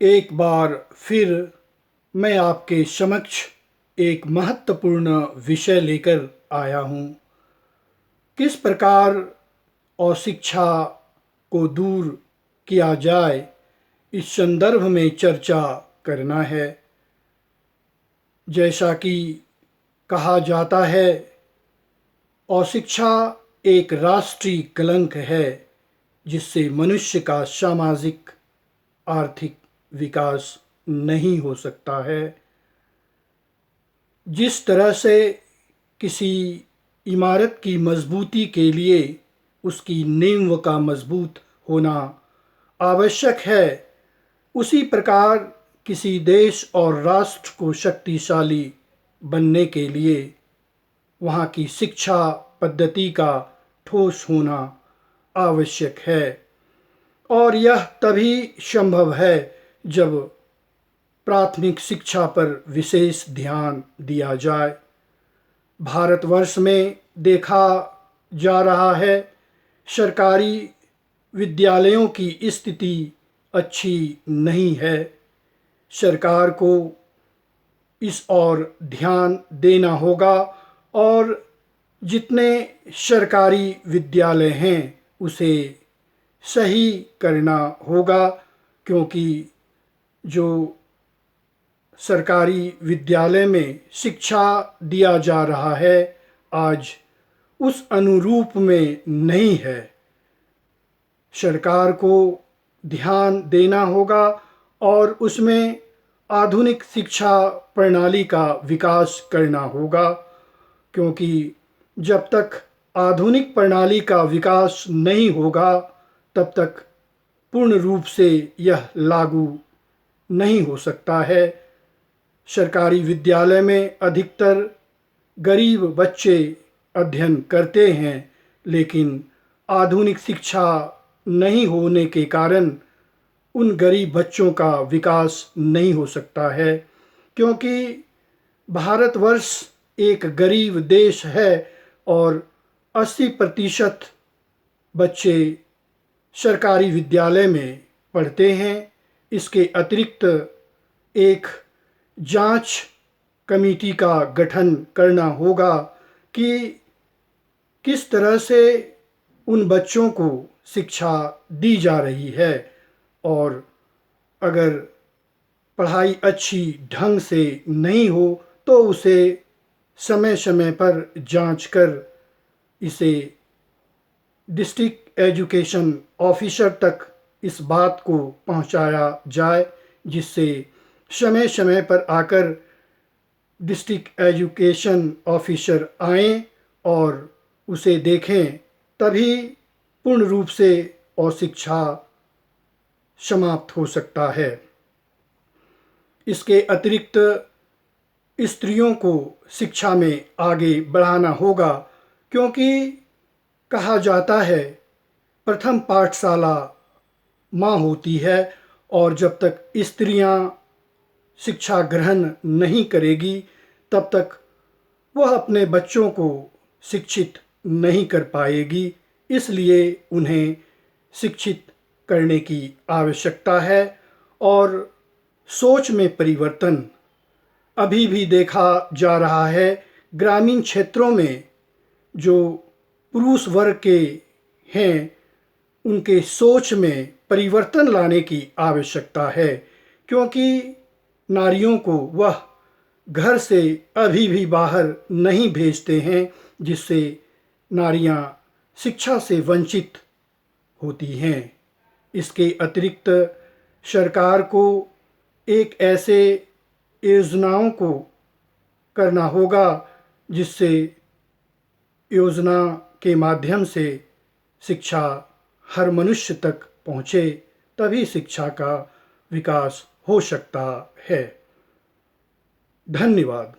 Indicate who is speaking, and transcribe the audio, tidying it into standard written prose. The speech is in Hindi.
Speaker 1: एक बार फिर मैं आपके समक्ष एक महत्वपूर्ण विषय लेकर आया हूँ। किस प्रकार अशिक्षा को दूर किया जाए, इस संदर्भ में चर्चा करना है। जैसा कि कहा जाता है, अशिक्षा एक राष्ट्रीय कलंक है जिससे मनुष्य का सामाजिक आर्थिक विकास नहीं हो सकता है। जिस तरह से किसी इमारत की मजबूती के लिए उसकी नींव का मजबूत होना आवश्यक है, उसी प्रकार किसी देश और राष्ट्र को शक्तिशाली बनने के लिए वहाँ की शिक्षा पद्धति का ठोस होना आवश्यक है। और यह तभी संभव है जब प्राथमिक शिक्षा पर विशेष ध्यान दिया जाए। भारतवर्ष में देखा जा रहा है, सरकारी विद्यालयों की स्थिति अच्छी नहीं है। सरकार को इस ओर ध्यान देना होगा और जितने सरकारी विद्यालय हैं उसे सही करना होगा, क्योंकि जो सरकारी विद्यालय में शिक्षा दिया जा रहा है आज उस अनुरूप में नहीं है। सरकार को ध्यान देना होगा और उसमें आधुनिक शिक्षा प्रणाली का विकास करना होगा, क्योंकि जब तक आधुनिक प्रणाली का विकास नहीं होगा तब तक पूर्ण रूप से यह लागू नहीं हो सकता है। सरकारी विद्यालय में अधिकतर गरीब बच्चे अध्ययन करते हैं, लेकिन आधुनिक शिक्षा नहीं होने के कारण उन गरीब बच्चों का विकास नहीं हो सकता है। क्योंकि भारतवर्ष एक गरीब देश है और 80% बच्चे सरकारी विद्यालय में पढ़ते हैं। इसके अतिरिक्त एक जांच कमेटी का गठन करना होगा कि किस तरह से उन बच्चों को शिक्षा दी जा रही है, और अगर पढ़ाई अच्छी ढंग से नहीं हो तो उसे समय समय पर जांच कर इसे डिस्ट्रिक्ट एजुकेशन ऑफिसर तक इस बात को पहुंचाया जाए, जिससे समय समय पर आकर डिस्ट्रिक्ट एजुकेशन ऑफिसर आएं और उसे देखें, तभी पूर्ण रूप से अशिक्षा समाप्त हो सकता है। इसके अतिरिक्त स्त्रियों को शिक्षा में आगे बढ़ाना होगा, क्योंकि कहा जाता है प्रथम पाठशाला माँ होती है, और जब तक स्त्रियां शिक्षा ग्रहण नहीं करेगी तब तक वह अपने बच्चों को शिक्षित नहीं कर पाएगी। इसलिए उन्हें शिक्षित करने की आवश्यकता है। और सोच में परिवर्तन अभी भी देखा जा रहा है। ग्रामीण क्षेत्रों में जो पुरुष वर्ग के हैं उनके सोच में परिवर्तन लाने की आवश्यकता है, क्योंकि नारियों को वह घर से अभी भी बाहर नहीं भेजते हैं, जिससे नारियां शिक्षा से वंचित होती हैं। इसके अतिरिक्त सरकार को एक ऐसे योजनाओं को करना होगा जिससे योजना के माध्यम से शिक्षा हर मनुष्य तक पहुँचे, तभी शिक्षा का विकास हो सकता है। धन्यवाद।